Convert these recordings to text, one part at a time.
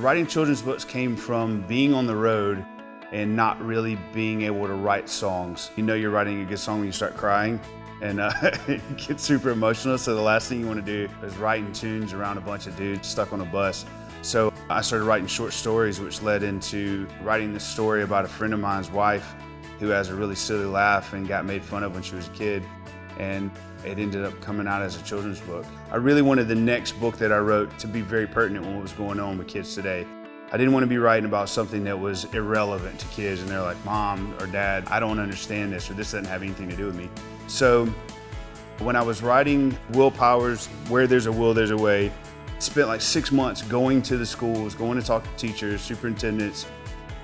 Writing children's books came from being on the road and not really being able to write songs. You know you're writing a good song when you start crying and you get super emotional, so the last thing you want to do is writing tunes around a bunch of dudes stuck on a bus. So I started writing short stories, which led into writing this story about a friend of mine's wife who has a really silly laugh and got made fun of when she was a kid, and it ended up coming out as a children's book. I really wanted the next book that I wrote to be very pertinent with what was going on with kids today. I didn't want to be writing about something that was irrelevant to kids and they're like, Mom or Dad, I don't understand this, or this doesn't have anything to do with me. So when I was writing Will Powers' Where There's a Will, There's a Way, spent like 6 months going to the schools, going to talk to teachers, superintendents,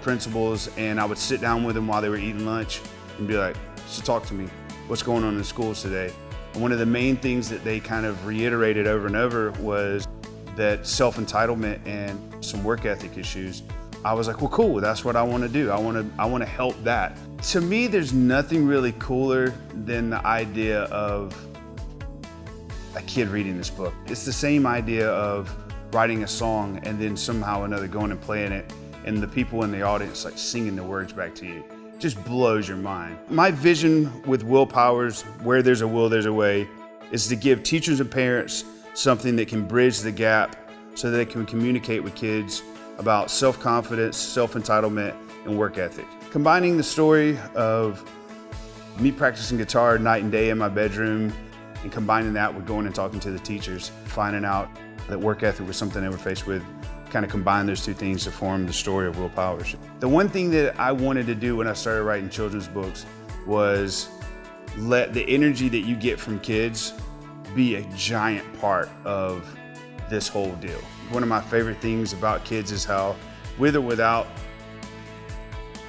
principals, and I would sit down with them while they were eating lunch and be like, so talk to me, what's going on in the schools today? And one of the main things that they kind of reiterated over and over was that self-entitlement and some work ethic issues. I was like, well, cool, that's what I want to do. I want to help that. To me, there's nothing really cooler than the idea of a kid reading this book. It's the same idea of writing a song and then somehow or another going and playing it and the people in the audience like singing the words back to you. It just blows your mind. My vision with Will Powers' Where There's a Will, There's a Way is to give teachers and parents something that can bridge the gap so that they can communicate with kids about self-confidence, self-entitlement, and work ethic. Combining the story of me practicing guitar night and day in my bedroom and combining that with going and talking to the teachers, finding out that work ethic was something they were faced with, kind of combine those two things to form the story of Will Powers. The one thing that I wanted to do when I started writing children's books was let the energy that you get from kids be a giant part of this whole deal. One of my favorite things about kids is how, with or without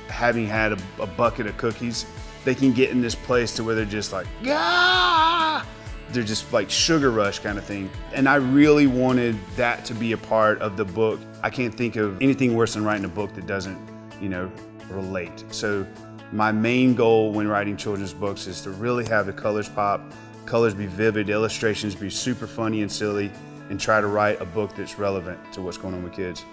having had a bucket of cookies, they can get in this place to where they're just like, ah! They're just like sugar rush kind of thing. And I really wanted that to be a part of the book. I can't think of anything worse than writing a book that doesn't, relate. So my main goal when writing children's books is to really have the colors pop, colors be vivid, illustrations be super funny and silly, and try to write a book that's relevant to what's going on with kids.